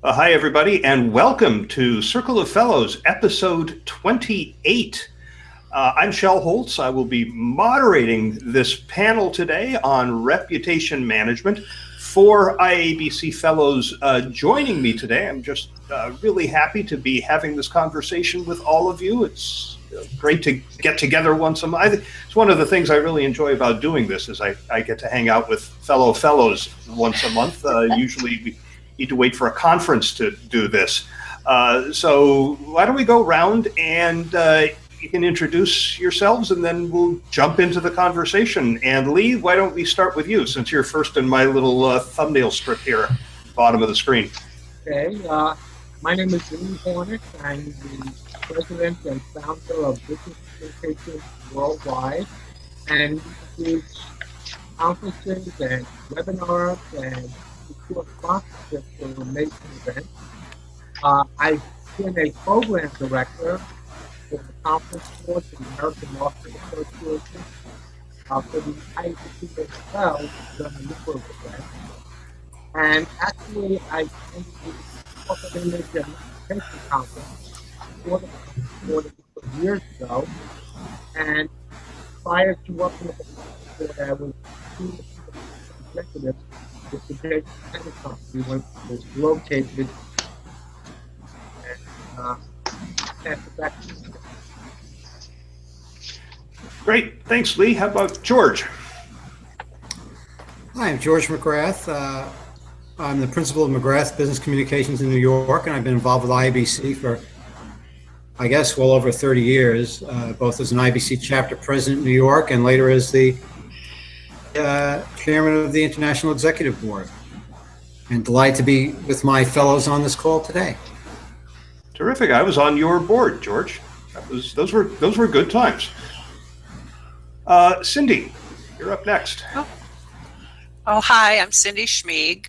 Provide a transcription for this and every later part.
Hi, everybody, and welcome to Circle of Fellows, episode 28. I'm Shel Holtz. I will be moderating this panel today on reputation management. For IABC Fellows joining me today, I'm just really happy to be having this conversation with all of you. It's great to get together once a month. It's one of the things I really enjoy about doing this is I get to hang out with fellow fellows once a month. Usually we need to wait for a conference to do this. So why don't we go around and you can introduce yourselves and then we'll jump into the conversation. And Lee, why don't we start with you since you're first in my little thumbnail strip here, bottom of the screen. Okay, my name is Lee Hornick. I'm the president and founder of Business Communications Worldwide, and we do conferences and webinars and we do a sponsorship for major events. I've been a program director for the conference board for the American Marketing Association, for the IABC as well, done a number of events. And actually, I attended the Corporate Image and Reputation Conference more than years ago. And prior to working with the board, I was senior executive with the J. Penny Company, which was located at the back. Great, thanks, Lee. How about George? Hi, I'm George McGrath. I'm the principal of McGrath Business Communications in New York, and I've been involved with IABC for, I guess, well over 30 years, both as an IABC chapter president in New York and later as the chairman of the International Executive Board. And delighted to be with my fellows on this call today. Terrific. I was on your board, George. Those were good times. Cindy, you're up next. Oh, hi, I'm Cindy Schmieg.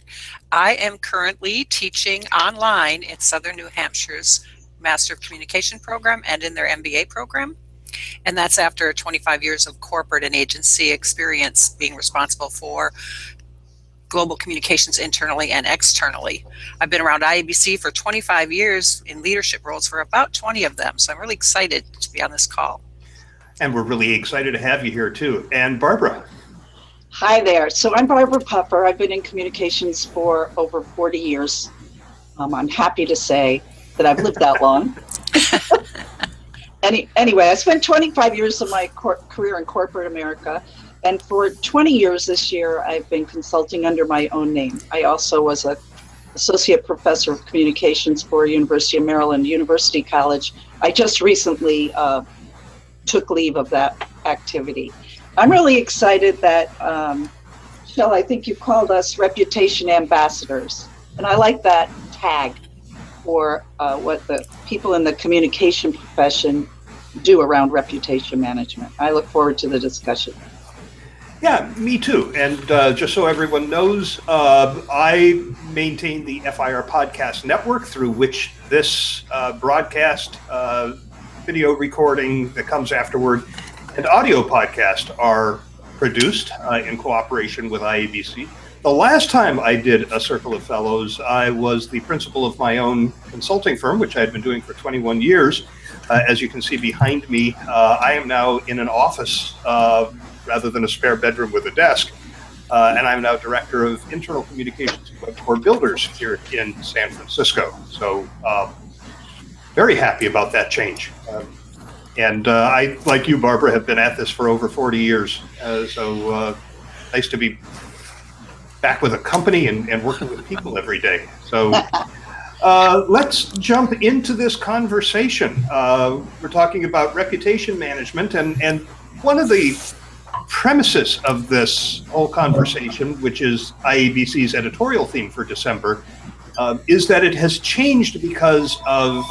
I am currently teaching online in Southern New Hampshire's Master of Communication program and in their MBA program. And that's after 25 years of corporate and agency experience being responsible for global communications internally and externally. I've been around IABC for 25 years in leadership roles for about 20 of them. So I'm really excited to be on this call. And we're really excited to have you here too. And Barbara. Hi there. So I'm Barbara Puffer. I've been in communications for over 40 years. I'm happy to say that I've lived that long. Anyway, I spent 25 years of my career in corporate America. And for 20 years this year, I've been consulting under my own name. I also was an associate professor of communications for University of Maryland University College. I just recently took leave of that activity. I'm really excited that, Shel, I think you called us reputation ambassadors. And I like that tag for what the people in the communication profession do around reputation management. I look forward to the discussion. Yeah, me too. And just so everyone knows, I maintain the FIR Podcast Network through which this broadcast, video recording that comes afterward, and audio podcast are produced in cooperation with IABC. The last time I did a Circle of Fellows, I was the principal of my own consulting firm, which I had been doing for 21 years. As you can see behind me, I am now in an office rather than a spare bedroom with a desk. And I'm now director of internal communications for builders here in San Francisco. So very happy about that change. And I, like you, Barbara, have been at this for over 40 years. So nice to be back with a company and working with people every day. So let's jump into this conversation. We're talking about reputation management. And one of the premises of this whole conversation, which is IABC's editorial theme for December, is that it has changed because of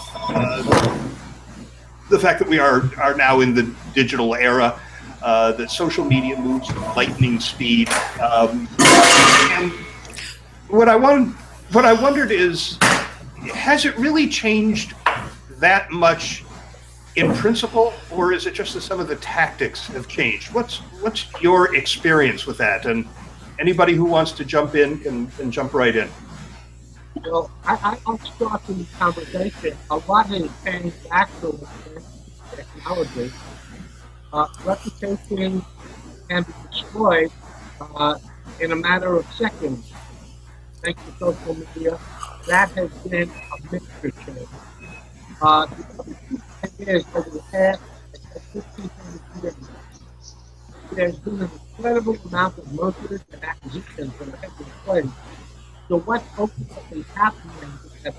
the fact that we are now in the digital era, that social media moves at lightning speed. And what I wondered is, has it really changed that much in principle, or is it just that some of the tactics have changed? What's your experience with that? And anybody who wants to jump in can jump right in. Well, I'll start the conversation. A lot has changed actually in technology. Reputation can be destroyed in a matter of seconds thanks to social media. That has been a mixture change. The thing is, over the past 15 years, there's been an incredible amount of mergers and acquisitions that have taken place. So what's ultimately happening is that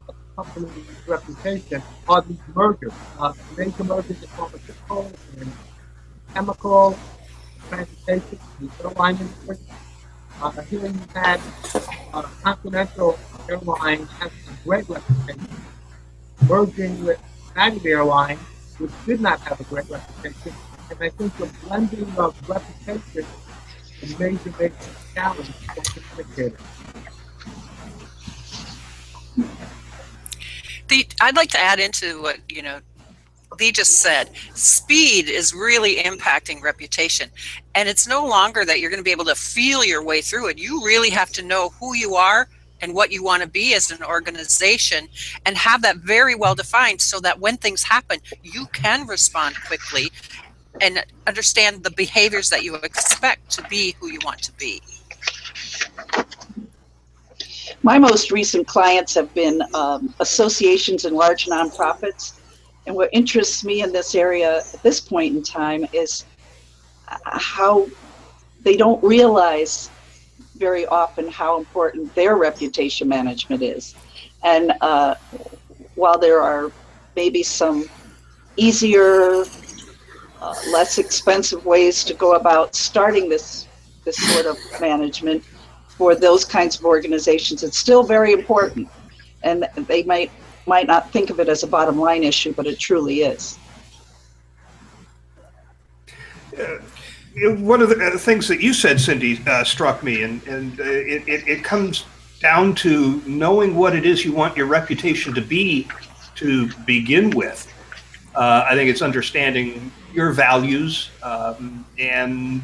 a company's reputation are these mergers, major mergers in pharmaceutical and chemical, transportation, the airline industry. Here you had Continental Airlines having a great reputation, merging with United Airlines, which did not have a great reputation. And I think the blending of reputation is a major challenge for communicators. I'd like to add into what Lee just said. Speed is really impacting reputation, and it's no longer that you're going to be able to feel your way through it. You really have to know who you are and what you want to be as an organization, and have that very well defined so that when things happen, you can respond quickly and understand the behaviors that you expect to be who you want to be. My most recent clients have been associations and large nonprofits. And what interests me in this area at this point in time is how they don't realize very often how important their reputation management is. And while there are maybe some easier, less expensive ways to go about starting this sort of management for those kinds of organizations, it's still very important. And they might not think of it as a bottom line issue, but it truly is. One of the things that you said, Cindy, struck me, and it comes down to knowing what it is you want your reputation to be to begin with. I think it's understanding your values and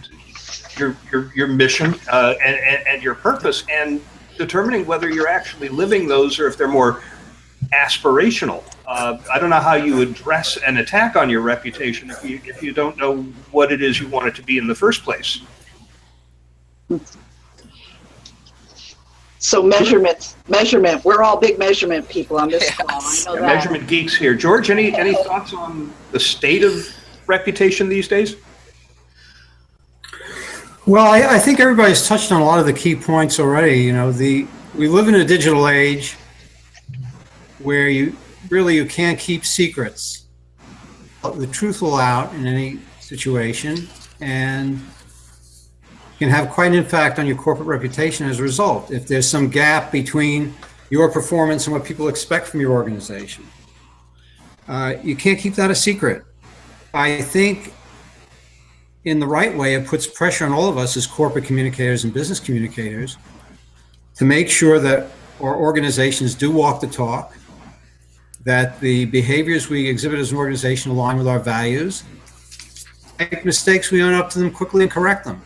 your mission and your purpose, and determining whether you're actually living those or if they're more aspirational. I don't know how you address an attack on your reputation if you don't know what it is you want it to be in the first place. So measurement. We're all big measurement people on this call. I know that. Measurement geeks here. George, any thoughts on the state of reputation these days? Well, I think everybody's touched on a lot of the key points already. We live in a digital age where you can't keep secrets. The truth will out in any situation, and can have quite an impact on your corporate reputation as a result if there's some gap between your performance and what people expect from your organization. You can't keep that a secret. I think in the right way, it puts pressure on all of us as corporate communicators and business communicators to make sure that our organizations do walk the talk, that the behaviors we exhibit as an organization align with our values. Make mistakes, we own up to them quickly and correct them,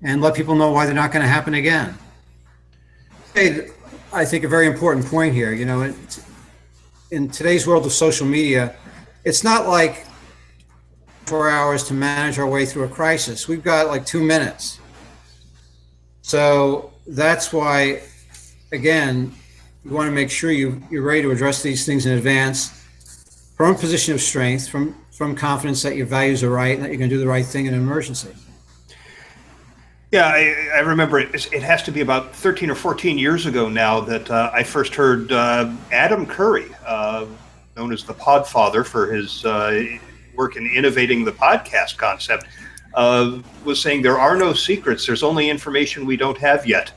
and let people know why they're not going to happen again. I think a very important point here, in today's world of social media, it's not like 4 hours to manage our way through a crisis. We've got like 2 minutes. So that's why, again, you want to make sure you're ready to address these things in advance from a position of strength, from confidence that your values are right and that you're going to do the right thing in an emergency. Yeah, I remember it has to be about 13 or 14 years ago now that I first heard Adam Curry, known as the Podfather for his work in innovating the podcast concept, was saying there are no secrets. There's only information we don't have yet.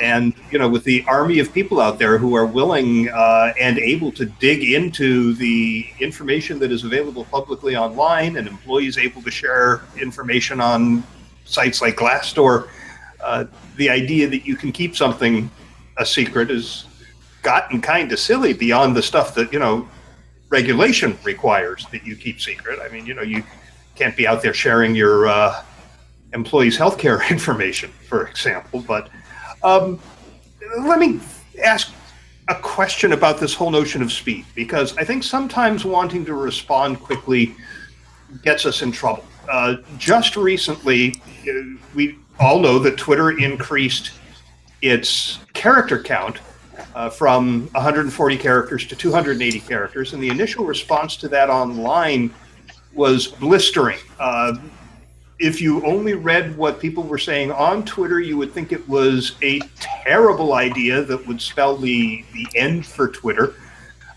And, with the army of people out there who are willing and able to dig into the information that is available publicly online, and employees able to share information on sites like Glassdoor, the idea that you can keep something a secret has gotten kind of silly beyond the stuff that, regulation requires that you keep secret. I mean, you can't be out there sharing your employees' healthcare information, for example. But let me ask a question about this whole notion of speed, because I think sometimes wanting to respond quickly gets us in trouble. Just recently, we all know that Twitter increased its character count from 140 characters to 280 characters, and the initial response to that online was blistering. If you only read what people were saying on Twitter, you would think it was a terrible idea that would spell the end for Twitter.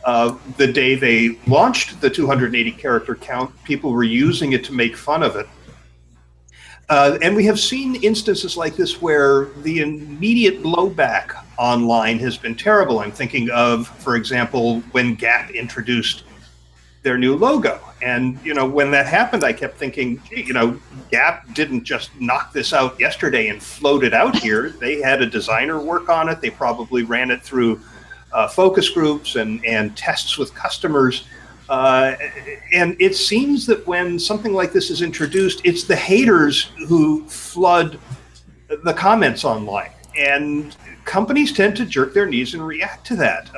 The day they launched the 280 character count, people were using it to make fun of it. And we have seen instances like this where the immediate blowback online has been terrible. I'm thinking of, for example, when Gap introduced their new logo. And, when that happened, I kept thinking, gee, Gap didn't just knock this out yesterday and float it out here. They had a designer work on it. They probably ran it through focus groups and tests with customers. And it seems that when something like this is introduced, it's the haters who flood the comments online. And companies tend to jerk their knees and react to that.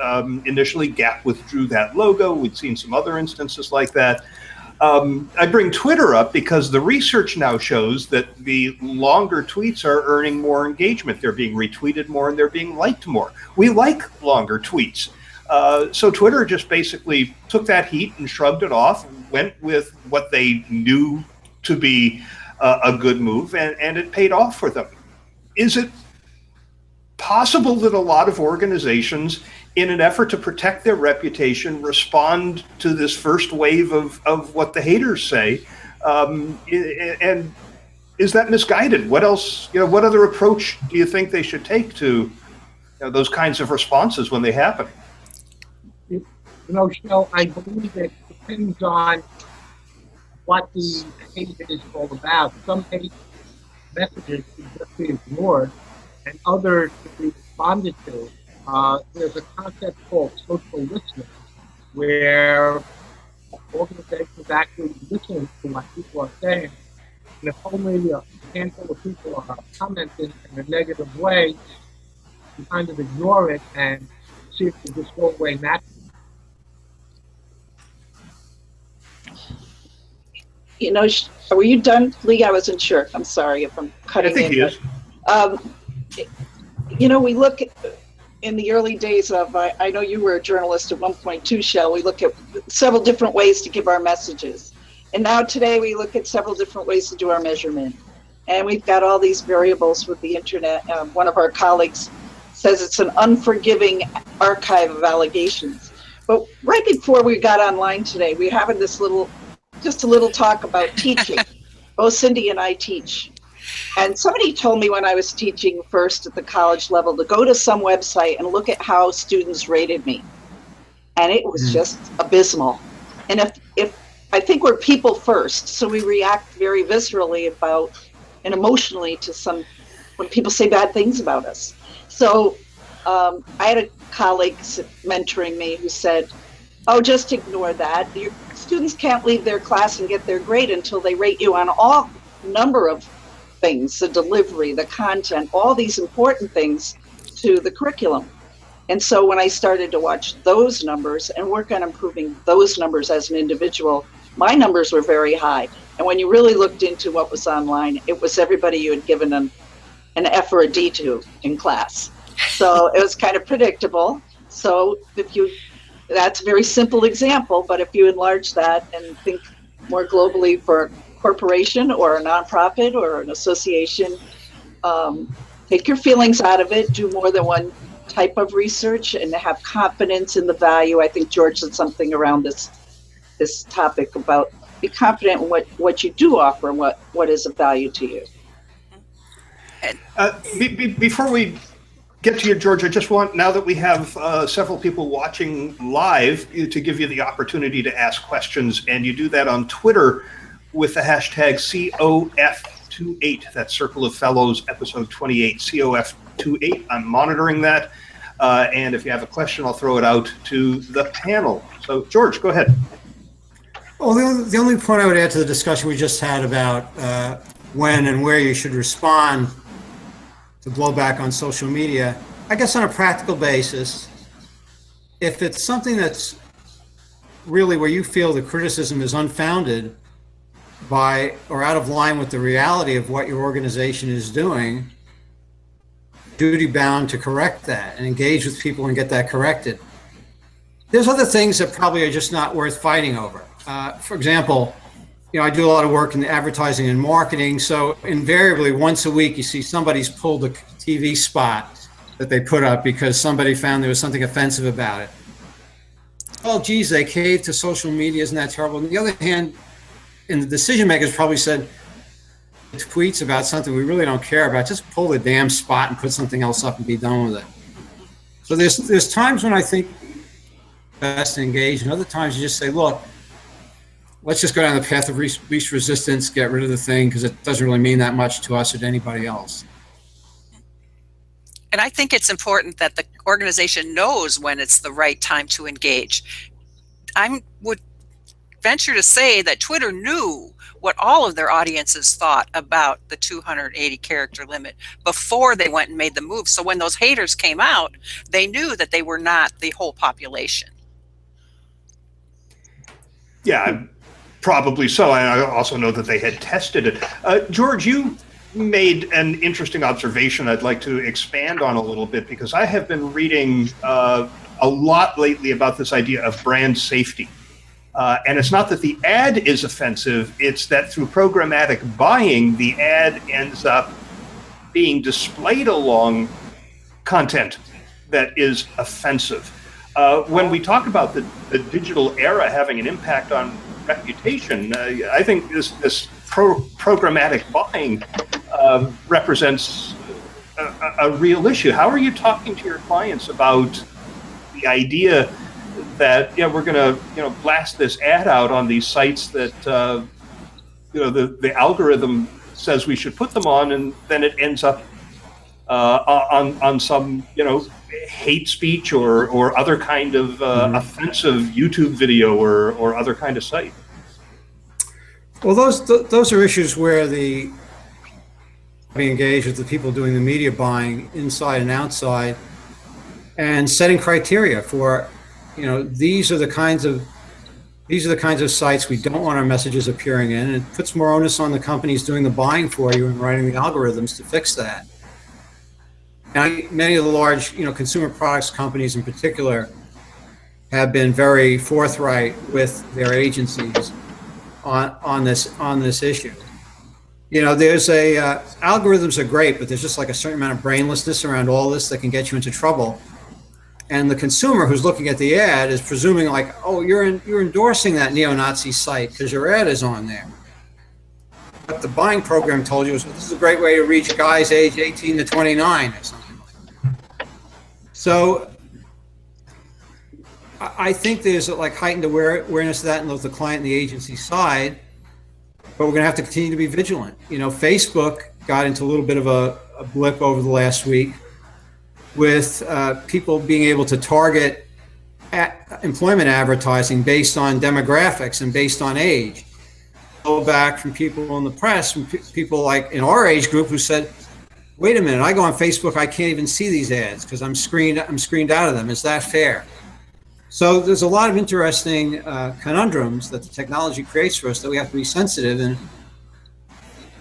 Initially, Gap withdrew that logo. We'd seen some other instances like that. I bring Twitter up because the research now shows that the longer tweets are earning more engagement. They're being retweeted more and they're being liked more. We like longer tweets. So Twitter just basically took that heat and shrugged it off, went with what they knew to be a good move, and it paid off for them. Is it possible that a lot of organizations, in an effort to protect their reputation, respond to this first wave of what the haters say? And is that misguided? What else, what other approach do you think they should take to those kinds of responses when they happen? Shel, I believe it depends on what the hate is all about. Some hate messages should just be ignored, and others should be responded to. There's a concept called social listening, where organizations actually listen to what people are saying. And if only a handful of people are commenting in a negative way, you kind of ignore it and see if it just go away naturally. Were you done, Lee? I wasn't sure. I'm sorry if I'm cutting in. I think he is. We look in the early days of, I know you were a journalist at one point too, Shel, we look at several different ways to give our messages. And now today we look at several different ways to do our measurement. And we've got all these variables with the internet. One of our colleagues says it's an unforgiving archive of allegations. But right before we got online today, we were having just a little talk about teaching. Both Cindy and I teach. And somebody told me when I was teaching first at the college level to go to some website and look at how students rated me. And it was just abysmal. And if I think we're people first, so we react very viscerally about and emotionally to when people say bad things about us. So I had a colleague mentoring me who said, oh, just ignore that. Your students can't leave their class and get their grade until they rate you on all number of things, the delivery, the content, all these important things to the curriculum. And so when I started to watch those numbers and work on improving those numbers as an individual, my numbers were very high. And when you really looked into what was online, it was everybody you had given an F or a D to in class. So it was kind of predictable. So that's a very simple example, but if you enlarge that and think more globally for a corporation or a nonprofit or an association, take your feelings out of it, do more than one type of research, and have confidence in the value. I think George said something around this topic about be confident in what you do offer and what is of value to you. Before we get to you, George, I just want, now that we have several people watching live, to give you the opportunity to ask questions, and you do that on Twitter with the hashtag COF28. That's Circle of Fellows, episode 28, COF28. I'm monitoring that, and if you have a question, I'll throw it out to the panel. So, George, go ahead. Well, the only point I would add to the discussion we just had about when and where you should respond to blowback on social media. I guess on a practical basis, if it's something that's really where you feel the criticism is unfounded by or out of line with the reality of what your organization is doing, duty bound to correct that and engage with people and get that corrected. There's other things that probably are just not worth fighting over. For example, I do a lot of work in advertising and marketing, so invariably once a week you see somebody's pulled a TV spot that they put up because somebody found there was something offensive about it. Oh, geez, they caved to social media, isn't that terrible? On the other hand, and the decision makers probably said tweets about something we really don't care about, just pull the damn spot and put something else up and be done with it. So there's times when I think best to engage, and other times you just say, look, let's just go down the path of least resistance, get rid of the thing, because it doesn't really mean that much to us or to anybody else. And I think it's important that the organization knows when it's the right time to engage. I would venture to say that Twitter knew what all of their audiences thought about the 280 character limit before they went and made the move. So when those haters came out, they knew that they were not the whole population. Yeah, probably so. And I also know that they had tested it. George, you made an interesting observation I'd like to expand on a little bit, because I have been reading a lot lately about this idea of brand safety. And it's not that the ad is offensive, it's that through programmatic buying, the ad ends up being displayed along content that is offensive. When we talk about the digital era having an impact on reputation, I think this programmatic buying represents a real issue. How are you talking to your clients about the idea that we're going to blast this ad out on these sites that the algorithm says we should put them on, and then it ends up on some hate speech or other kind of offensive YouTube video or other kind of site? Well, those are issues where we engage with the people doing the media buying inside and outside, and setting criteria for, these are the kinds of sites we don't want our messages appearing in, and it puts more onus on the companies doing the buying for you and writing the algorithms to fix that. And many of the large, consumer products companies in particular have been very forthright with their agencies on this issue. There's algorithms are great, but there's just like a certain amount of brainlessness around all this that can get you into trouble. And the consumer who's looking at the ad is presuming like, oh, you're endorsing that neo-Nazi site because your ad is on there. What the buying program told you was, this is a great way to reach guys age 18 to 29 or something like that. So I think there's like heightened awareness of that on both the client and the agency side, but we're going to have to continue to be vigilant. Facebook got into a little bit of a blip over the last week with people being able to target employment advertising based on demographics and based on age. Go back from people in the press, from people like in our age group who said, wait a minute, I go on Facebook, I can't even see these ads because I'm screened out of them. Is that fair? So there's a lot of interesting conundrums that the technology creates for us that we have to be sensitive, and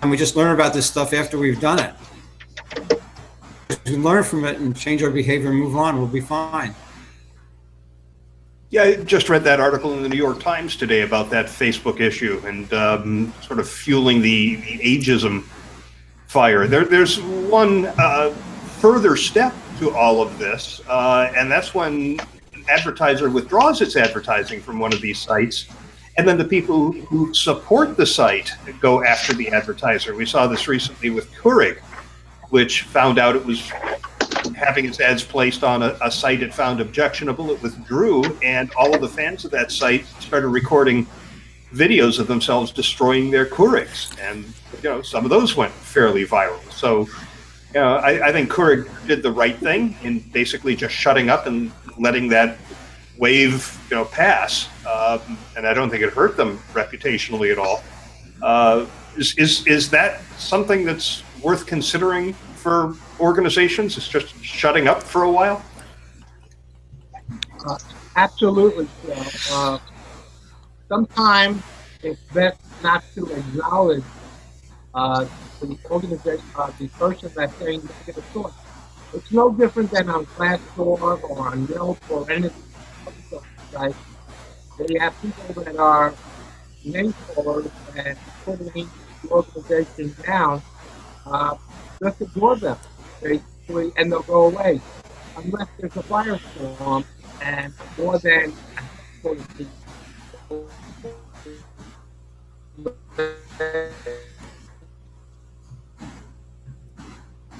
we just learn about this stuff after we've done it. If we learn from it and change our behavior and move on, we'll be fine. Yeah, I just read that article in the New York Times today about that Facebook issue and sort of fueling the ageism fire. There's one further step to all of this, and that's when an advertiser withdraws its advertising from one of these sites, and then the people who support the site go after the advertiser. We saw this recently with Keurig, which found out it was having its ads placed on a site it found objectionable. It withdrew, and all of the fans of that site started recording videos of themselves destroying their Keurigs, and some of those went fairly viral. So I think Keurig did the right thing in basically just shutting up and letting that wave pass, and I don't think it hurt them reputationally at all. Is that something that's worth considering for organizations? It's just shutting up for a while? Absolutely. Sometimes it's best not to acknowledge the organization, the person that's saying negative thoughts. It's no different than on Glassdoor or on Yelp or any other site. They have people that are name callers and putting the organization down. Just ignore them, basically, and they'll go away. Unless there's a firestorm and more than 40 people.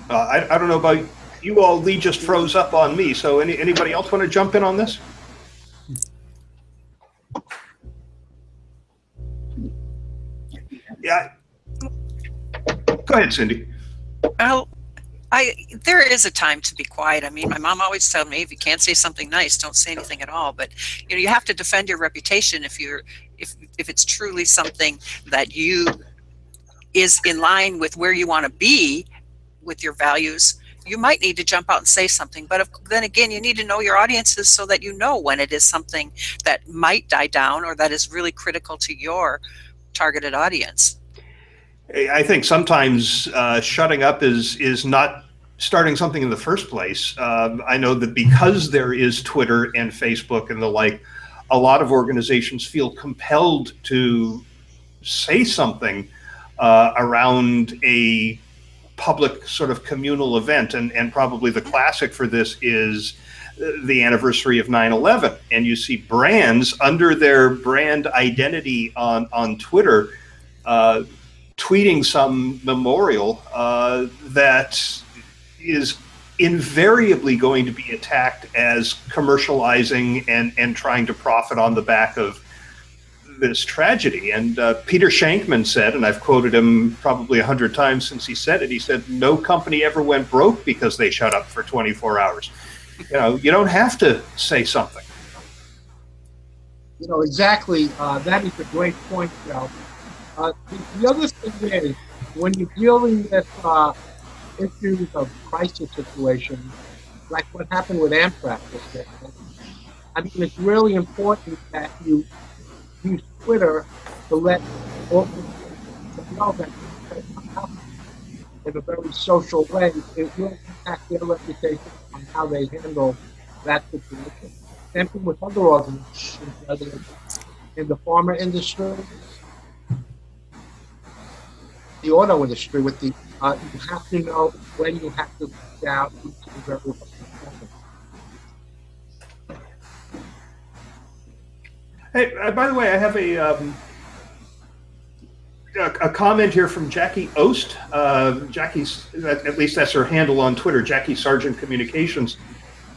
I don't know about you all. Lee just froze up on me. So anybody else want to jump in on this? Yeah. Go ahead, Cindy. Well, there is a time to be quiet. I mean, my mom always told me, if you can't say something nice, don't say anything at all. But you have to defend your reputation if it's truly something that is in line with where you want to be with your values. You might need to jump out and say something, but then again, you need to know your audiences so that you know when it is something that might die down or that is really critical to your targeted audience. I think sometimes shutting up is not starting something in the first place. I know that because there is Twitter and Facebook and the like, a lot of organizations feel compelled to say something around a public sort of communal event. And probably the classic for this is the anniversary of 9/11. And you see brands under their brand identity on Twitter tweeting some memorial that is invariably going to be attacked as commercializing and trying to profit on the back of this tragedy. And Peter Shankman said, and I've quoted him probably 100 times since he said it, he said, no company ever went broke because they shut up for 24 hours. You don't have to say something. Exactly. That is a great point, Joe. The other thing is, when you're dealing with issues of crisis situations, like what happened with Amtrak, I mean, it's really important that you use Twitter to let organizations know that in a very social way. It will impact their reputation on how they handle that situation. Same thing with other organizations, whether it's in the pharma industry, the auto industry, with the you have to know when you have to reach out to the very important. Hey, by the way, I have a comment here from Jackie Ost. Jackie's, at least that's her handle on Twitter, Jackie Sargent Communications,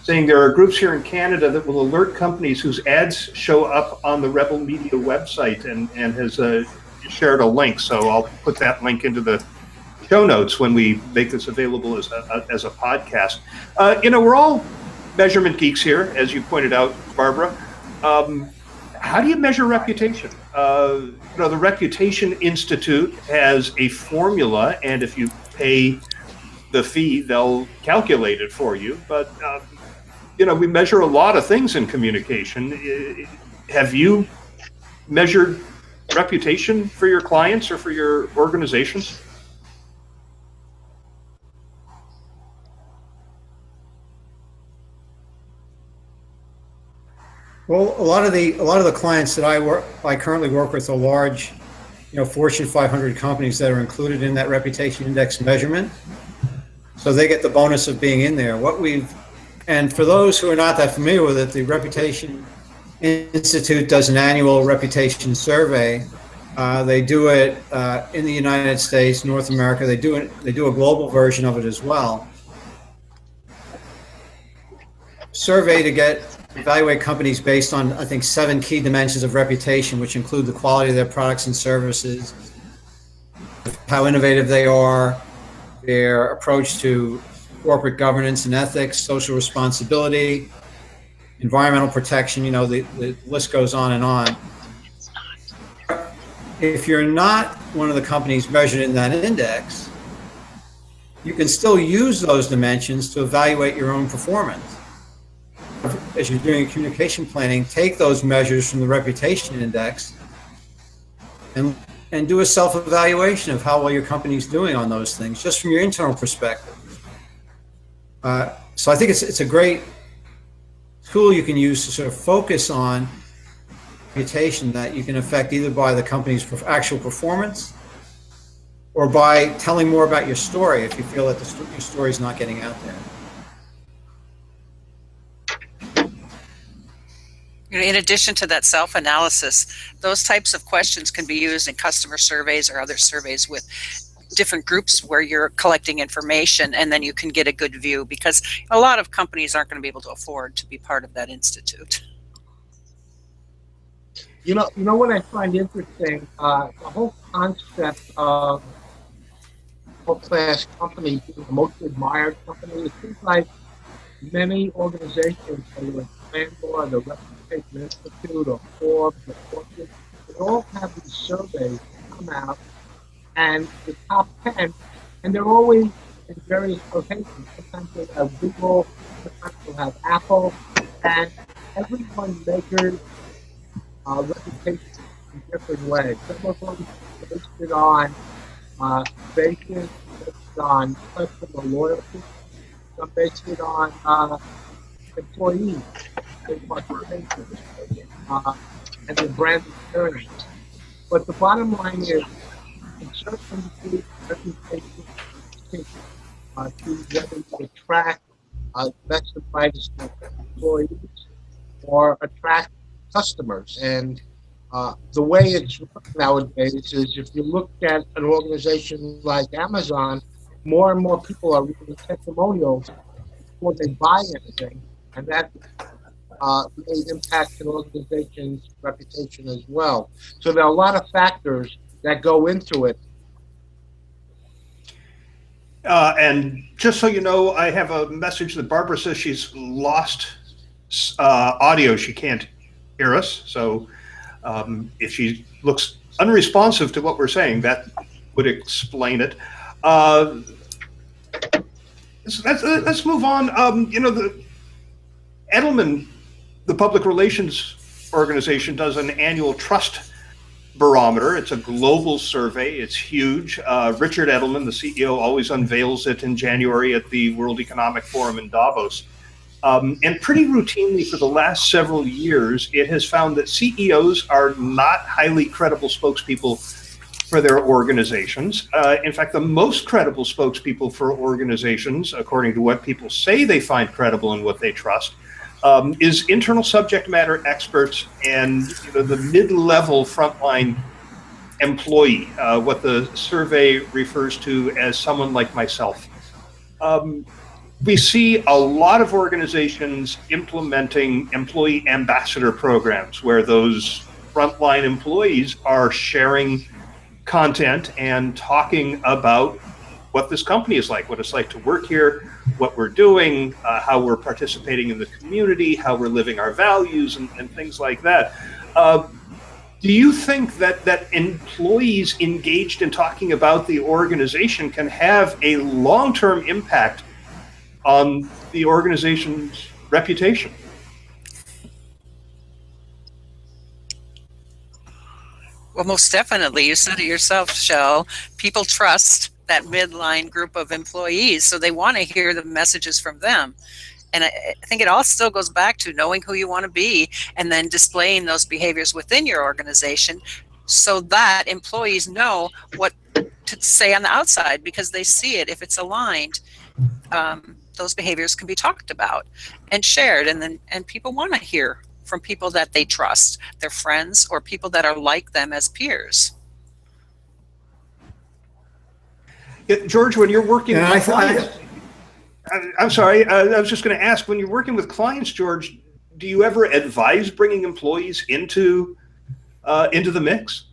saying there are groups here in Canada that will alert companies whose ads show up on the Rebel Media website, and has shared a link. So I'll put that link into the show notes when we make this available as a podcast. We're all measurement geeks here, as you pointed out, Barbara. How do you measure reputation? The Reputation Institute has a formula, and if you pay the fee, they'll calculate it for you. But, we measure a lot of things in communication. Have you measured reputation for your clients or for your organizations? Well, a lot of the clients that I currently work with are large, Fortune 500 companies that are included in that reputation index measurement. So they get the bonus of being in there. And for those who are not that familiar with it, the Reputation Institute does an annual reputation survey. They do it in the United States, North America. They do a global version of it as well. Survey to evaluate companies based on, I think, 7 key dimensions of reputation, which include the quality of their products and services, how innovative they are, their approach to corporate governance and ethics, social responsibility, environmental protection, the list goes on and on. If you're not one of the companies measured in that index, you can still use those dimensions to evaluate your own performance. As you're doing communication planning, take those measures from the reputation index and do a self-evaluation of how well your company's doing on those things, just from your internal perspective. So I think it's a great tool you can use to sort of focus on reputation that you can affect either by the company's actual performance or by telling more about your story if you feel that your story is not getting out there. In addition to that self-analysis, those types of questions can be used in customer surveys or other surveys with different groups where you're collecting information, and then you can get a good view, because a lot of companies aren't going to be able to afford to be part of that institute. You know what I find interesting? The whole concept of world-class company being the most admired company. It seems like many organizations, whether it's Landlord, the Reputation Institute, or Forbes, or Fortune, they all have these surveys come out, and the top 10, and they're always in various locations. Sometimes they have Google, sometimes they'll have Apple, and everyone measures reputation in different ways. Some of them based it on based on customer loyalty, some based it on employees, and the brand experience. But the bottom line is, in certain industries, reputation is to whether you attract best and brightest employees or attract customers. And the way it's nowadays is, if you look at an organization like Amazon, more and more people are reading testimonials before they buy anything, and that may impact an organization's reputation as well. So there are a lot of factors that go into it. And just so you know, I have a message that Barbara says she's lost audio. She can't hear us. So if she looks unresponsive to what we're saying, that would explain it. Let's move on. The Edelman, the public relations organization, does an annual trust barometer. It's a global survey. It's huge. Richard Edelman, the CEO, always unveils it in January at the World Economic Forum in Davos. And pretty routinely for the last several years, it has found that CEOs are not highly credible spokespeople for their organizations. In fact, the most credible spokespeople for organizations, according to what people say they find credible and what they trust, is internal subject matter experts and the mid-level frontline employee, what the survey refers to as someone like myself. We see a lot of organizations implementing employee ambassador programs where those frontline employees are sharing content and talking about what this company is like, what it's like to work here, what we're doing, how we're participating in the community, how we're living our values, and things like that. Do you think that employees engaged in talking about the organization can have a long-term impact on the organization's reputation? Well, most definitely. You said it yourself, Shell. People trust that midline group of employees, so they want to hear the messages from them. And I think it all still goes back to knowing who you want to be and then displaying those behaviors within your organization so that employees know what to say on the outside, because they see it. If it's aligned, those behaviors can be talked about and shared, and people want to hear from people that they trust, their friends or people that are like them as peers. Yeah, George, when you're working with clients, I'm sorry, I was just going to ask, when you're working with clients, George, do you ever advise bringing employees into the mix?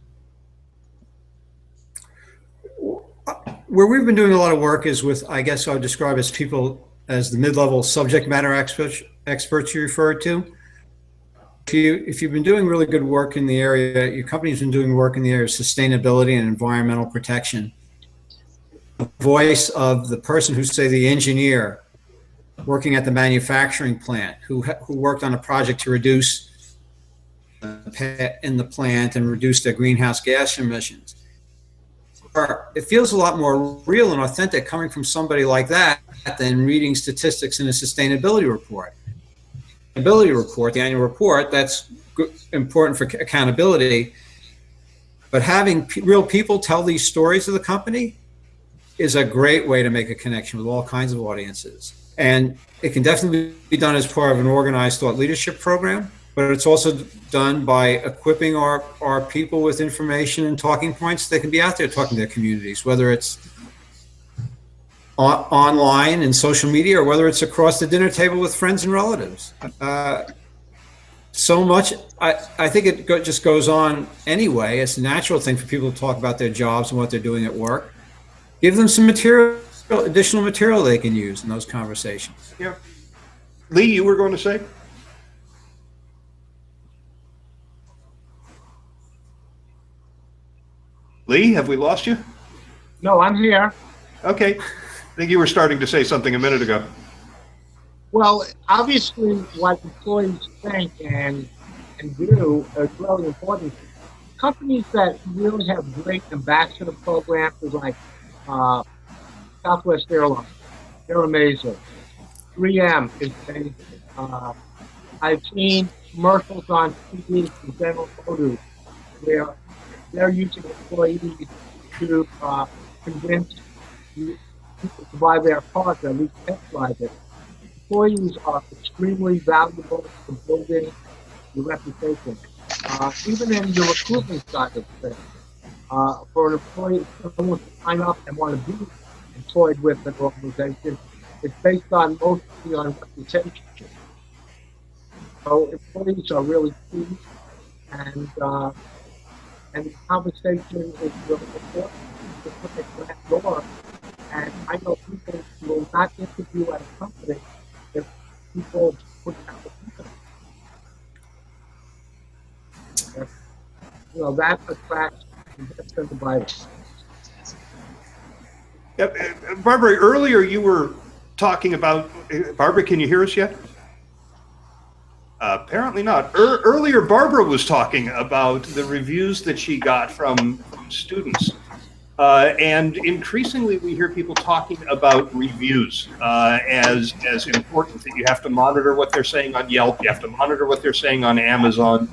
Where we've been doing a lot of work is with, I guess I would describe as people as the mid-level subject matter experts you referred to. if you've been doing really good work in the area, your company's been doing work in the area of sustainability and environmental protection, the voice of the person who's, say, the engineer working at the manufacturing plant, who worked on a project to reduce in the plant and reduce their greenhouse gas emissions. It feels a lot more real and authentic coming from somebody like that than reading statistics in a sustainability report. The annual report, that's important for accountability, but having real people tell these stories of the company is a great way to make a connection with all kinds of audiences. And it can definitely be done as part of an organized thought leadership program, but it's also done by equipping our people with information and talking points. They can be out there talking to their communities, whether it's online and social media or whether it's across the dinner table with friends and relatives. So much, I think it just goes on anyway. It's a natural thing for people to talk about their jobs and what they're doing at work. Give them some additional material they can use in those conversations. Yeah. Lee, you were going to say? Lee, have we lost you? No, I'm here. Okay. I think you were starting to say something a minute ago. Well, obviously, what employees think and do is really important. Companies that really have great ambassador programs like Southwest Airlines, they're amazing. 3M is amazing. I've seen commercials on TV from General Motors where they're using employees to convince people to buy their cars, or at least test drive it. Employees are extremely valuable to building your reputation. Even in the recruitment side of things, for an employee, someone to sign up and want to be employed with an organization, it's based on mostly on reputation. So employees are really key, and the conversation is really important to put a glass door. And I know people will not interview at a company if people put out the company. You know, that attracts investors to buy it. Yep. Barbara, earlier you were talking about, Barbara, can you hear us yet? Apparently not. Earlier, Barbara was talking about the reviews that she got from students. And increasingly, we hear people talking about reviews as important, that you have to monitor what they're saying on Yelp, you have to monitor what they're saying on Amazon,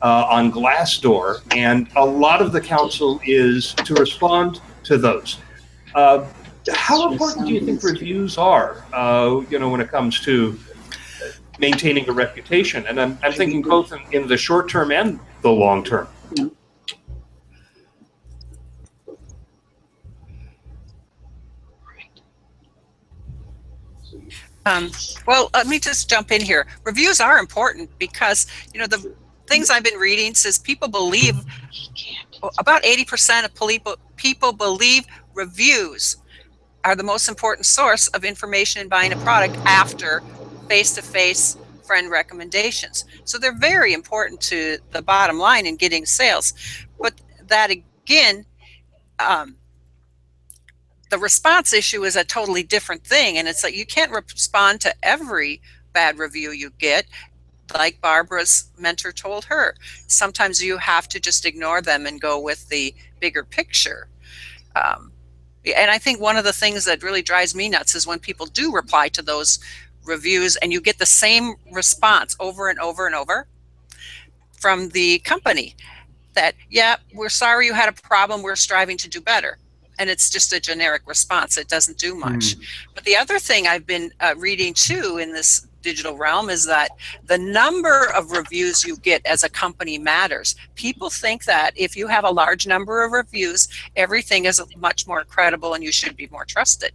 on Glassdoor, and a lot of the counsel is to respond to those. How important do you think reviews are, when it comes to maintaining a reputation? And I'm thinking both in the short term and the long term. Well, let me just jump in here. Reviews are important because, the things I've been reading says people believe, about 80% of people believe reviews are the most important source of information in buying a product after face-to-face friend recommendations. So they're very important to the bottom line in getting sales. But that again, the response issue is a totally different thing, and it's like you can't respond to every bad review you get. Like Barbara's mentor told her, sometimes you have to just ignore them and go with the bigger picture. And I think one of the things that really drives me nuts is when people do reply to those reviews and you get the same response over and over and over from the company that, yeah, we're sorry you had a problem, we're striving to do better. And it's just a generic response. It doesn't do much. But the other thing I've been reading too in this digital realm is that the number of reviews you get as a company matters. People think that if you have a large number of reviews, everything is much more credible and you should be more trusted.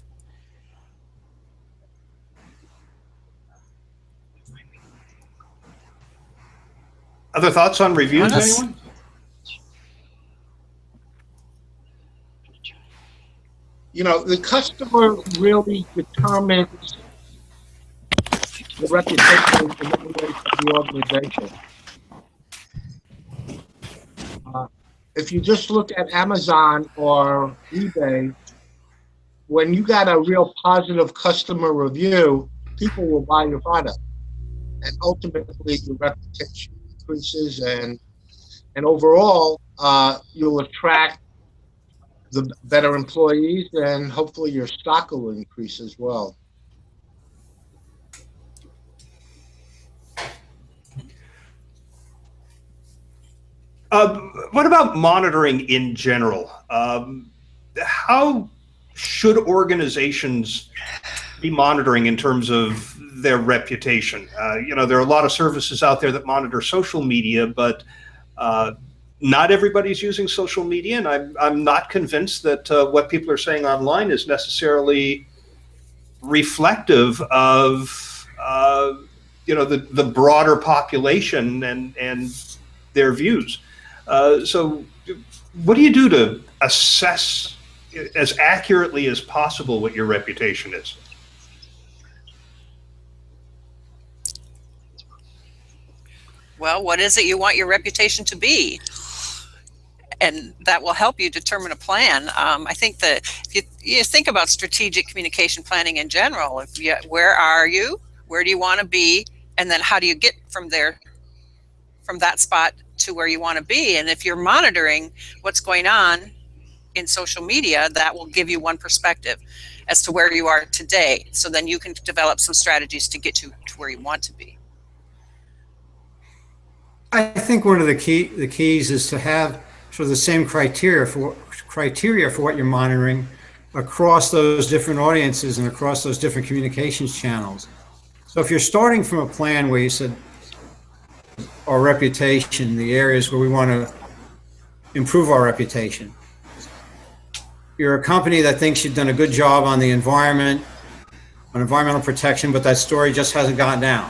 Other thoughts on reviews, anyone? The customer really determines the reputation and the organization. if you just look at Amazon or eBay, when you got a real positive customer review, people will buy your product. And ultimately, your reputation increases, and overall, you'll attract the better employees, and hopefully your stock will increase as well. What about monitoring in general? How should organizations be monitoring in terms of their reputation? There are a lot of services out there that monitor social media, but not everybody's using social media, and I'm not convinced that what people are saying online is necessarily reflective of the broader population and their views. So what do you do to assess as accurately as possible what your reputation is? Well, what is it you want your reputation to be? And that will help you determine a plan. I think that if you think about strategic communication planning in general, where are you? Where do you want to be? And then how do you get from that spot to where you want to be? And if you're monitoring what's going on in social media, that will give you one perspective as to where you are today. So then you can develop some strategies to get you to where you want to be. I think one of the keys is to have sort of the same criteria for what you're monitoring across those different audiences and across those different communications channels. So if you're starting from a plan where you said our reputation, the areas where we want to improve our reputation, you're a company that thinks you've done a good job on the environment, on environmental protection, but that story just hasn't gotten down.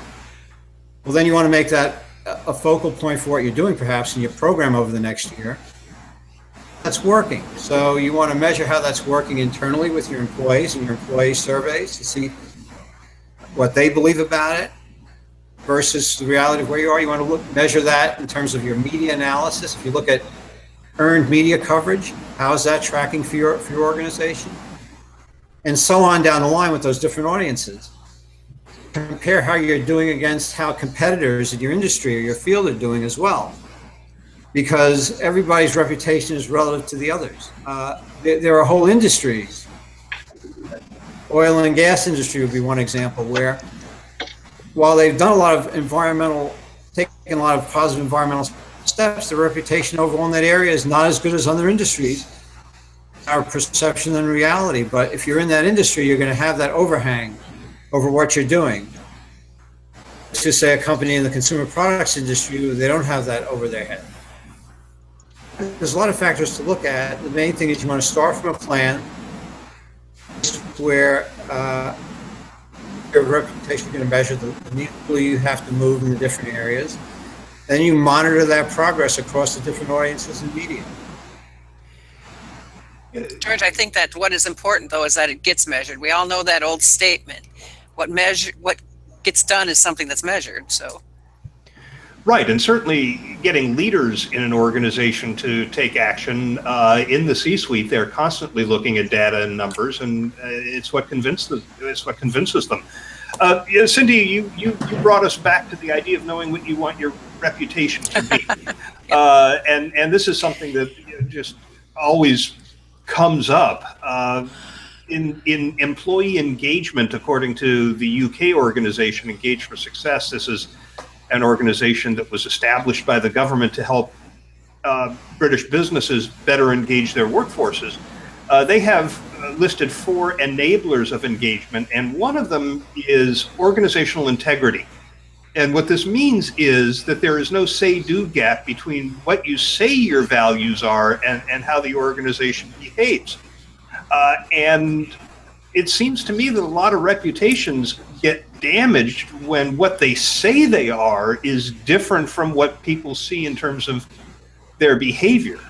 Well, then you want to make that a focal point for what you're doing perhaps in your program over the next year. That's working. So you want to measure how that's working internally with your employees and your employee surveys to see what they believe about it versus the reality of where you are. You want to measure that in terms of your media analysis. If you look at earned media coverage, how is that tracking for your organization? And so on down the line with those different audiences. Compare how you're doing against how competitors in your industry or your field are doing as well, because everybody's reputation is relative to the others. There are whole industries. Oil and gas industry would be one example where, while they've done a lot of taken a lot of positive environmental steps, the reputation overall in that area is not as good as other industries, our perception and reality. But if you're in that industry, you're going to have that overhang over what you're doing. Let's just say a company in the consumer products industry, they don't have that over their head. There's a lot of factors to look at. The main thing is you want to start from a plan where your reputation is going to measure the needle you have to move in the different areas. Then you monitor that progress across the different audiences and media. George, I think that what is important, though, is that it gets measured. We all know that old statement. What gets done is something that's measured. So, right, and certainly getting leaders in an organization to take action in the C-suite, they're constantly looking at data and numbers, and it's what convinces them. Cindy, you brought us back to the idea of knowing what you want your reputation to be, and this is something that just always comes up. In employee engagement, according to the UK organization Engage for Success, this is an organization that was established by the government to help British businesses better engage their workforces. They have listed 4 enablers of engagement, and one of them is organizational integrity. And what this means is that there is no say-do gap between what you say your values are and how the organization behaves. And it seems to me that a lot of reputations get damaged when what they say they are is different from what people see in terms of their behavior.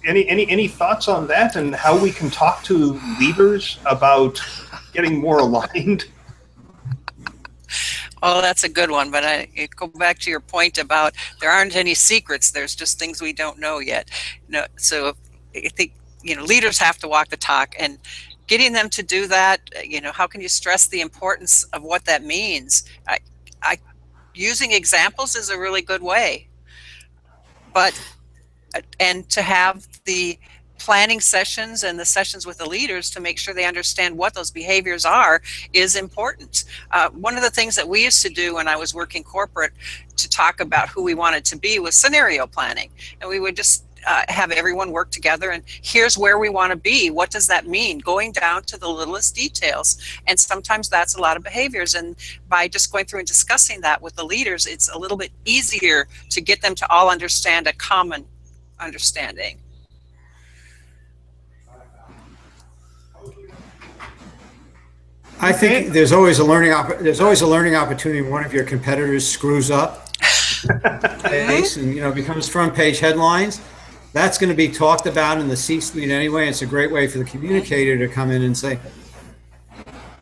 Any thoughts on that and how we can talk to leaders about getting more aligned? Oh, that's a good one. But I go back to your point about there aren't any secrets. There's just things we don't know yet. No, so I think leaders have to walk the talk, and getting them to do that. How can you stress the importance of what that means? I using examples is a really good way, but and to have the planning sessions and the sessions with the leaders to make sure they understand what those behaviors are is important. One of the things that we used to do when I was working corporate to talk about who we wanted to be was scenario planning. And we would just have everyone work together and here's where we want to be. What does that mean? Going down to the littlest details. And sometimes that's a lot of behaviors. And by just going through and discussing that with the leaders, it's a little bit easier to get them to all understand a common understanding. I think there's always a learning opportunity when one of your competitors screws up and becomes front page headlines. That's going to be talked about in the C-suite anyway. And it's a great way for the communicator to come in and say,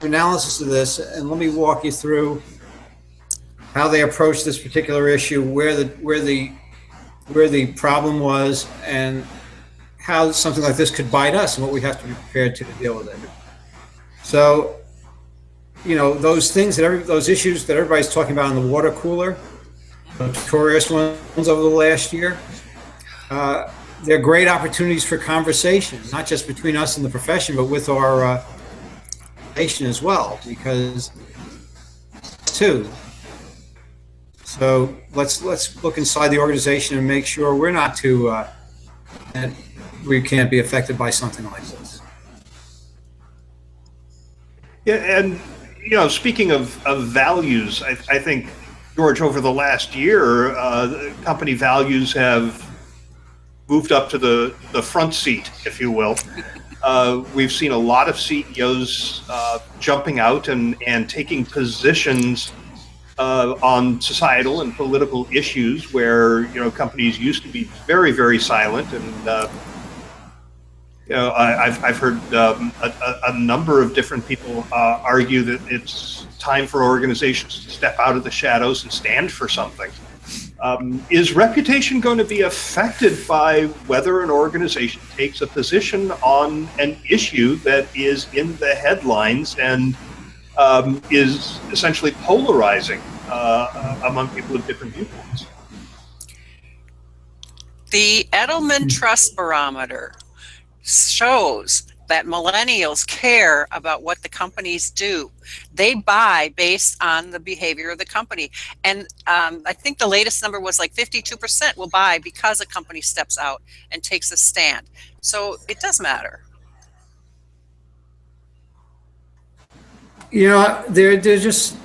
analysis of this, and let me walk you through how they approach this particular issue, where the problem was, and how something like this could bite us, and what we have to be prepared to deal with it. So, those things those issues that everybody's talking about in the water cooler, notorious ones over the last year, they're great opportunities for conversation, not just between us and the profession, but with our nation as well, because too. So let's look inside the organization and make sure we're not that we can't be affected by something like this. Yeah, and speaking of values, I think, George, over the last year, company values have moved up to the front seat, if you will. We've seen a lot of CEOs jumping out and taking positions on societal and political issues where companies used to be very, very silent, and I've heard a number of different people argue that it's time for organizations to step out of the shadows and stand for something. Is reputation going to be affected by whether an organization takes a position on an issue that is in the headlines and is essentially polarizing among people with different viewpoints? The Edelman Trust Barometer shows that millennials care about what the companies do. They buy based on the behavior of the company. And I think the latest number was like 52% will buy because a company steps out and takes a stand. So it does matter. There are just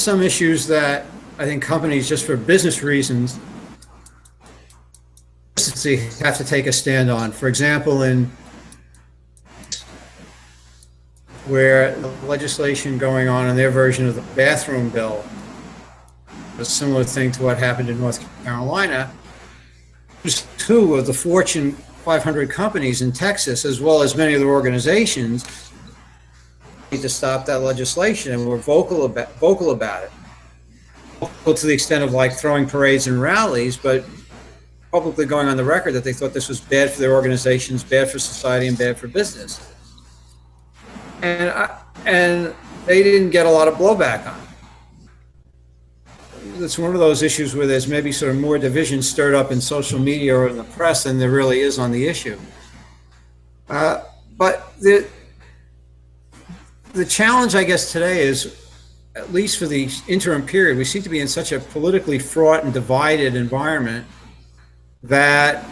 some issues that I think companies, just for business reasons, have to take a stand on. For example, where the legislation going on in their version of the bathroom bill, a similar thing to what happened in North Carolina, two of the Fortune 500 companies in Texas, as well as many other organizations, need to stop that legislation, and were vocal about it. Vocal to the extent of like throwing parades and rallies, but publicly going on the record that they thought this was bad for their organizations, bad for society, and bad for business. And they didn't get a lot of blowback on it. It's one of those issues where there's maybe sort of more division stirred up in social media or in the press than there really is on the issue. But the challenge, I guess, today is, at least for the interim period, we seem to be in such a politically fraught and divided environment that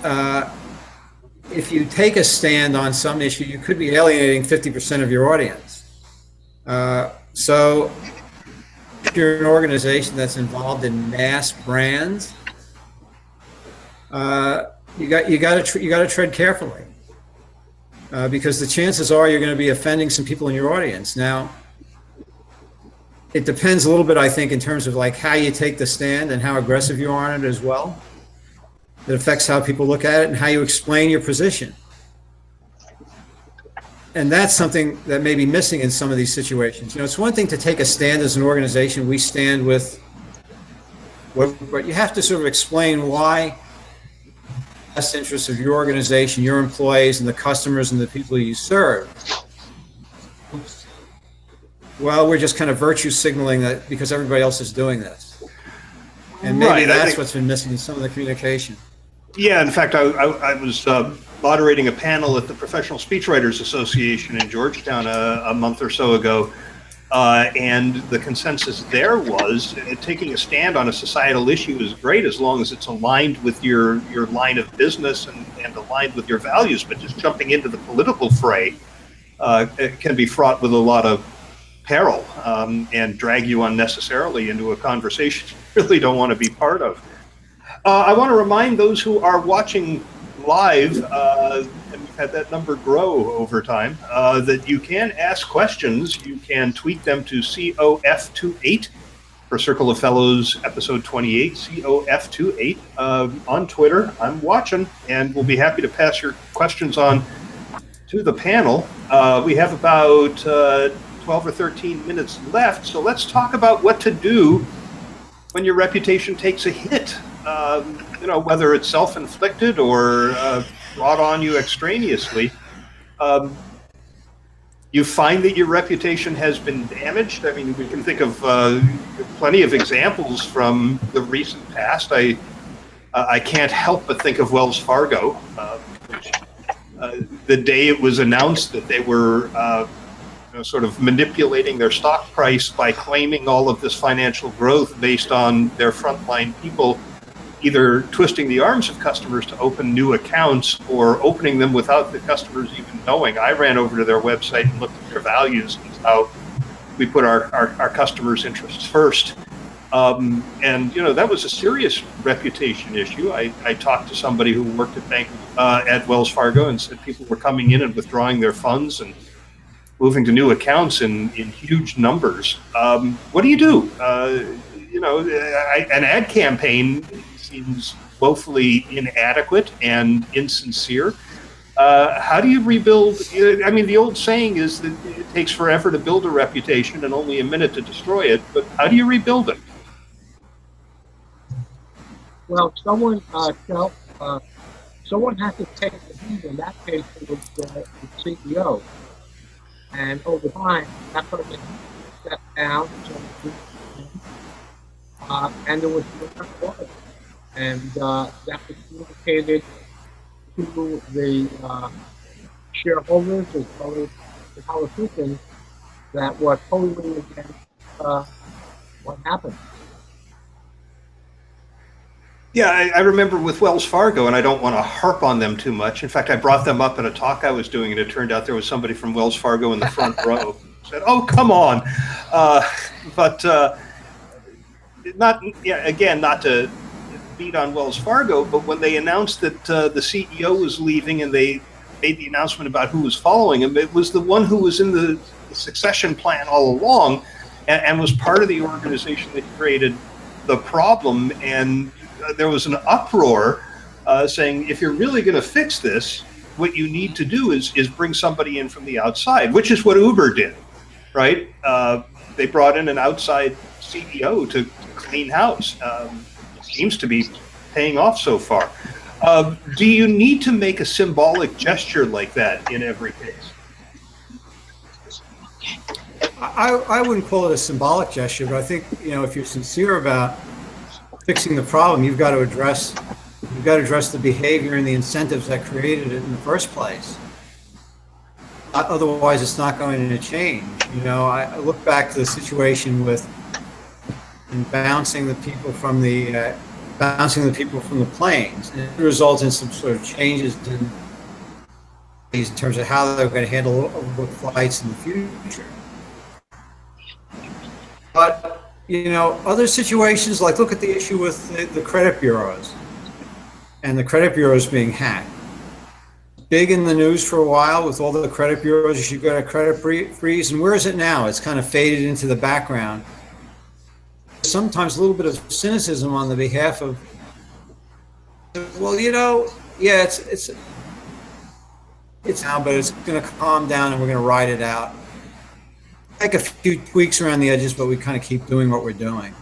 if you take a stand on some issue, you could be alienating 50% of your audience. So if you're an organization that's involved in mass brands, you got to tread carefully, because the chances are you're going to be offending some people in your audience. Now, it depends a little bit, I think, in terms of like how you take the stand and how aggressive you are on it as well. It affects how people look at it and how you explain your position. And that's something that may be missing in some of these situations. It's one thing to take a stand as an organization. We stand with what you have to sort of explain why the best interests of your organization, your employees, and the customers and the people you serve. Well, we're just kind of virtue signaling that because everybody else is doing this. And maybe that's what's been missing in some of the communication. Yeah, in fact, I was moderating a panel at the Professional Speechwriters Association in Georgetown a month or so ago, and the consensus there was taking a stand on a societal issue is great as long as it's aligned with your line of business and aligned with your values, but just jumping into the political fray it can be fraught with a lot of peril and drag you unnecessarily into a conversation you really don't want to be part of. I want to remind those who are watching live, and we've had that number grow over time, that you can ask questions. You can tweet them to COF28 for Circle of Fellows episode 28, COF28 on Twitter. I'm watching, and we'll be happy to pass your questions on to the panel. We have about 12 or 13 minutes left, so let's talk about what to do when your reputation takes a hit. Whether it's self-inflicted or brought on you extraneously. You find that your reputation has been damaged. I mean, we can think of plenty of examples from the recent past. I can't help but think of Wells Fargo, which the day it was announced that they were sort of manipulating their stock price by claiming all of this financial growth based on their frontline people either twisting the arms of customers to open new accounts or opening them without the customers even knowing. I ran over to their website and looked at their values and how we put our customers' interests first. And that was a serious reputation issue. I talked to somebody who worked at Wells Fargo and said people were coming in and withdrawing their funds and moving to new accounts in huge numbers. What do you do? An ad campaign seems woefully inadequate and insincere. How do you rebuild? I mean, the old saying is that it takes forever to build a reputation and only a minute to destroy it, but how do you rebuild it? Well, someone has to take the lead. In that case, it was the CEO. And over time, that person stepped down, and there was no order. And that was communicated to the shareholders as well as the politicians that were totally against what happened. Yeah, I remember with Wells Fargo, and I don't want to harp on them too much. In fact, I brought them up in a talk I was doing, and it turned out there was somebody from Wells Fargo in the front row. Said, "Oh, come on!" But not to beat on Wells Fargo, but when they announced that the CEO was leaving and they made the announcement about who was following him, it was the one who was in the succession plan all along and was part of the organization that created the problem. And there was an uproar saying, if you're really going to fix this, what you need to do is bring somebody in from the outside, which is what Uber did, right? They brought in an outside CEO to clean house. Seems to be paying off so far. Do you need to make a symbolic gesture like that in every case? I wouldn't call it a symbolic gesture, but I think, if you're sincere about fixing the problem, you've got to address the behavior and the incentives that created it in the first place. Otherwise, it's not going to change. I look back to the situation with bouncing the people from the planes, and it results in some sort of changes in terms of how they're going to handle overbooked flights in the future. But other situations, like look at the issue with the credit bureaus and the credit bureaus being hacked. Big in the news for a while with all the credit bureaus. You should go to credit freeze, and where is it now? It's kind of faded into the background. Sometimes a little bit of cynicism on the behalf of, it's now, but it's going to calm down and we're going to ride it out. Make a few tweaks around the edges, but we kind of keep doing what we're doing.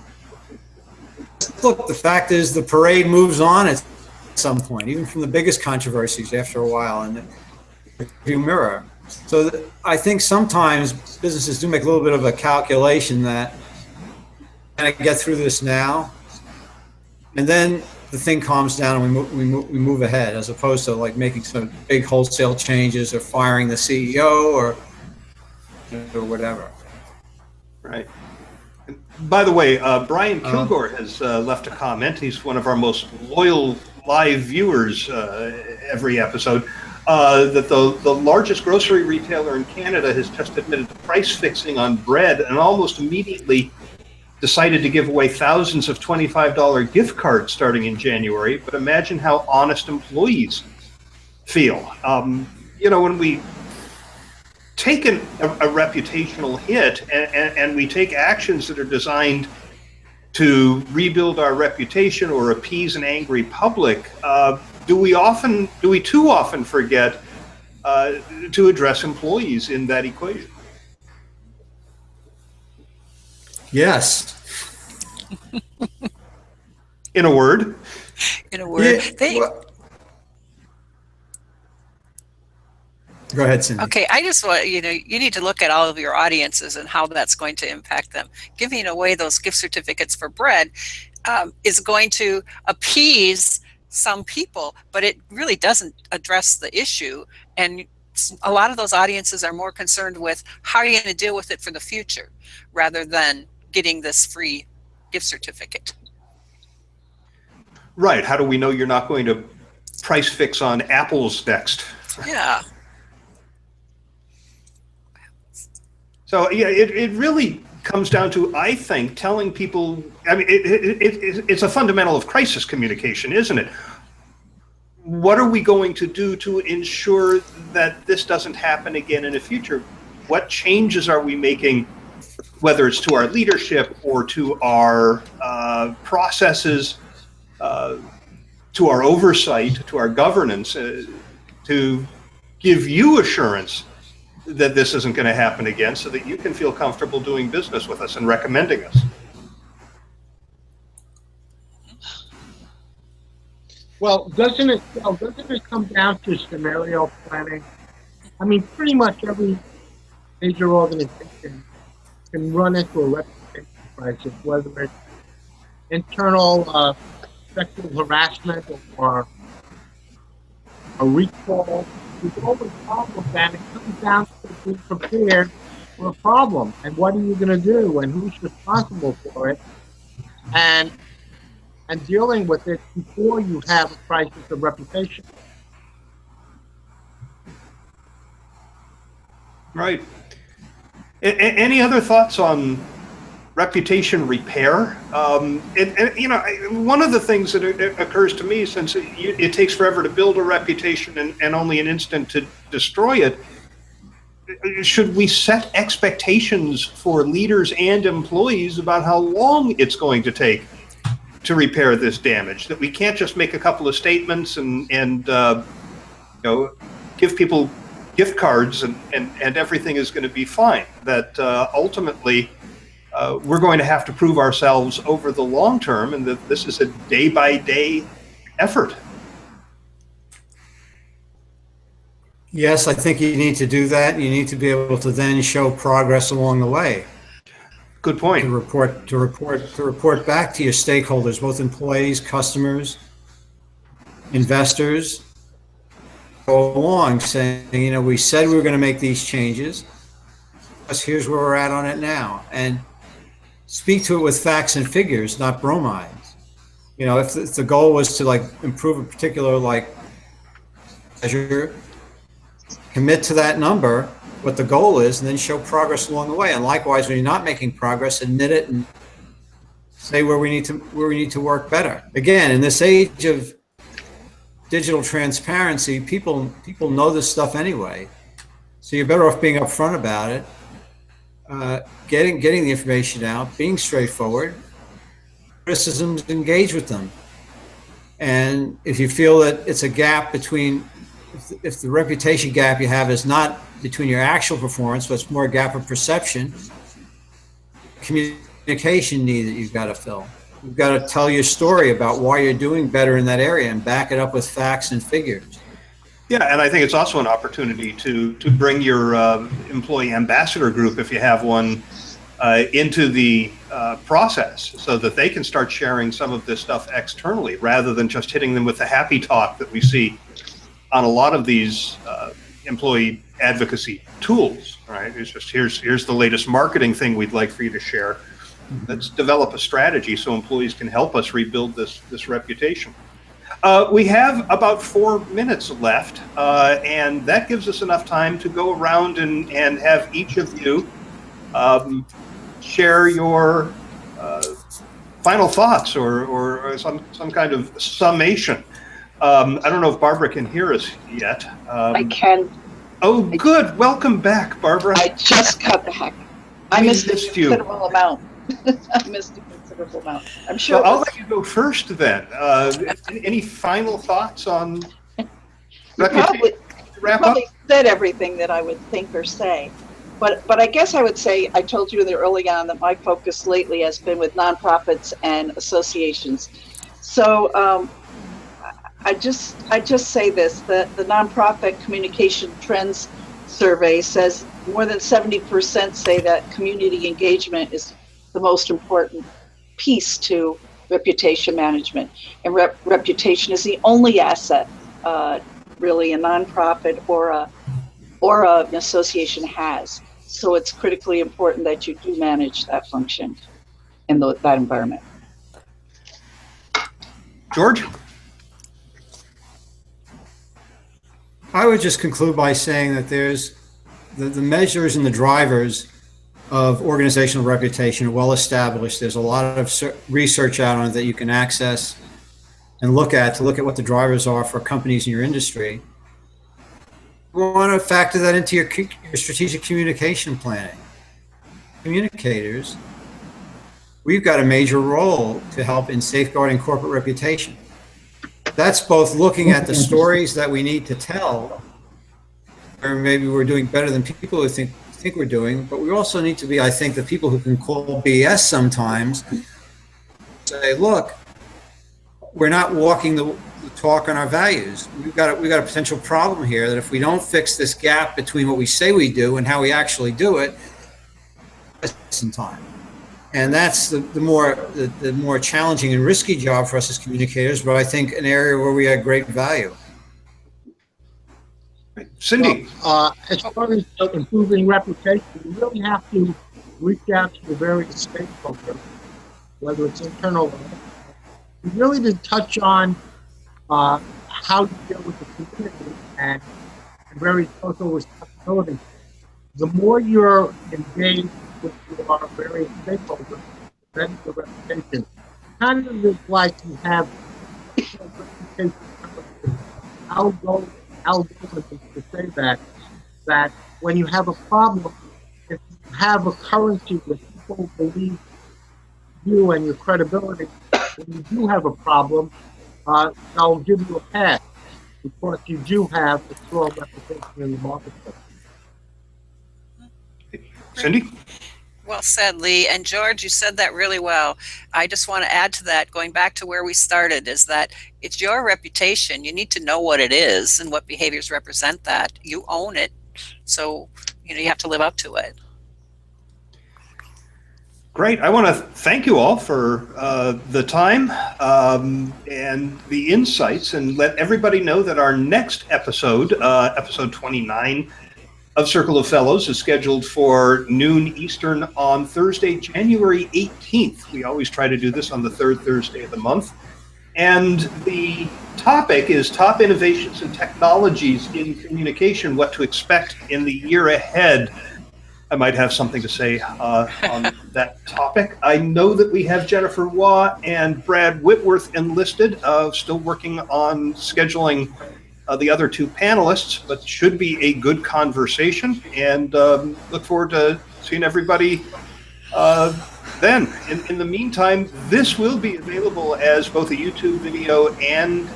Look, the fact is the parade moves on at some point, even from the biggest controversies after a while in the rearview mirror. So I think sometimes businesses do make a little bit of a calculation that can I get through this now? And then the thing calms down and we move ahead, as opposed to like making some big wholesale changes or firing the CEO or whatever. Right. By the way, Brian Kilgore has left a comment. He's one of our most loyal live viewers every episode. That the largest grocery retailer in Canada has just admitted to price fixing on bread and almost immediately decided to give away thousands of $25 gift cards starting in January. But imagine how honest employees feel. When we take a reputational hit and we take actions that are designed to rebuild our reputation or appease an angry public, do we too often forget to address employees in that equation? Yes. In a word? In a word. Yeah, go ahead, Cindy. Okay, I just want, you need to look at all of your audiences and how that's going to impact them. Giving away those gift certificates for bread is going to appease some people, but it really doesn't address the issue. And a lot of those audiences are more concerned with how are you going to deal with it for the future rather than getting this free gift certificate. Right. How do we know you're not going to price fix on apples next? Yeah. So yeah, it really comes down to, I think, telling people. I mean, it's a fundamental of crisis communication, isn't it? What are we going to do to ensure that this doesn't happen again in the future? What changes are we making, whether it's to our leadership or to our processes, to our oversight, to our governance, to give you assurance that this isn't going to happen again, so that you can feel comfortable doing business with us and recommending us? Well, doesn't it come down to scenario planning? I mean, pretty much every major organization can run into a reputation crisis, whether it's internal sexual harassment or a recall. There's always a problem with that. It comes down to being prepared for a problem. And what are you going to do? And who's responsible for it? And dealing with it before you have a crisis of reputation. Right. Any other thoughts on reputation repair? One of the things that occurs to me, since it takes forever to build a reputation and only an instant to destroy it, should we set expectations for leaders and employees about how long it's going to take to repair this damage? That we can't just make a couple of statements and give people gift cards and everything is going to be fine. That ultimately we're going to have to prove ourselves over the long term, and that this is a day-by-day effort. Yes, I think you need to do that. You need to be able to then show progress along the way. Good point. To report back to your stakeholders, both employees, customers, investors, go along saying, we said we were going to make these changes. Here's where we're at on it now. And speak to it with facts and figures, not bromides. If the goal was to improve a particular measure, commit to that number, what the goal is, and then show progress along the way. And likewise, when you're not making progress, admit it and say where we need to work better. Again, in this age of digital transparency, people know this stuff anyway. So you're better off being upfront about it. Getting the information out, being straightforward, criticisms, engage with them. And if you feel that it's a gap between if the reputation gap you have is not between your actual performance, but it's more a gap of perception, communication need that you've got to fill. You've got to tell your story about why you're doing better in that area and back it up with facts and figures. Yeah, and I think it's also an opportunity to bring your employee ambassador group, if you have one, into the process so that they can start sharing some of this stuff externally rather than just hitting them with the happy talk that we see on a lot of these employee advocacy tools, right? It's just, here's the latest marketing thing we'd like for you to share. Let's develop a strategy so employees can help us rebuild this reputation. We have about 4 minutes left, and that gives us enough time to go around and have each of you share your final thoughts or some kind of summation. I don't know if Barbara can hear us yet. I can. Oh, good. Welcome back, Barbara. I just got back. I missed a missed you. considerable amount. I missed a considerable amount. I'm sure. So I'll let you go first then. Any final thoughts on probably wrap up? said everything that I would think or say. But I guess I would say, I told you early on that my focus lately has been with nonprofits and associations. So I just say this, that the Nonprofit Communication Trends Survey says more than 70% say that community engagement is the most important piece to reputation management. And reputation is the only asset really a nonprofit or an association has. So it's critically important that you do manage that function in that environment. George? I would just conclude by saying that there's the measures and the drivers of organizational reputation are well established. There's a lot of research out on it that you can access and look at what the drivers are for companies in your industry. You want to factor that into your strategic communication planning. Communicators, we've got a major role to help in safeguarding corporate reputation. That's both looking at the stories that we need to tell, or maybe we're doing better than people who think we're doing, but we also need to be, I think, the people who can call BS sometimes, say, look, we're not walking the talk on our values. We've got a potential problem here that if we don't fix this gap between what we say we do and how we actually do it, it's some time. And that's the more challenging and risky job for us as communicators, but I think an area where we add great value. Cindy? As far as improving reputation, you really have to reach out to the various stakeholders, whether it's internal or external. You really did touch on how you deal with the community and various social responsibilities. The more you're engaged with your various stakeholders, the better the reputation. Kind of is like you have reputation algorithms to say that when you have a problem, if you have a currency that people believe you and your credibility, when you do have a problem, they'll give you a pass because you do have a strong reputation in the marketplace. Cindy? Well said, Lee. And George, you said that really well. I just want to add to that, going back to where we started, is that it's your reputation. You need to know what it is and what behaviors represent that. You own it. So, you have to live up to it. Great. I want to thank you all for the time and the insights, and let everybody know that our next episode, episode 29 of Circle of Fellows, is scheduled for noon Eastern on Thursday, January 18th. We always try to do this on the third Thursday of the month. And the topic is top innovations and technologies in communication, what to expect in the year ahead. I might have something to say on that topic. I know that we have Jennifer Waugh and Brad Whitworth enlisted, still working on scheduling the other two panelists, but should be a good conversation, and look forward to seeing everybody Then, in the meantime, this will be available as both a YouTube video and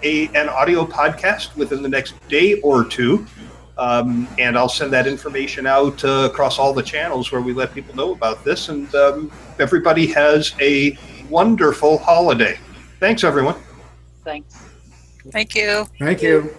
an audio podcast within the next day or two. And I'll send that information out across all the channels where we let people know about this. And everybody has a wonderful holiday. Thanks, everyone. Thanks. Thank you. Thank you.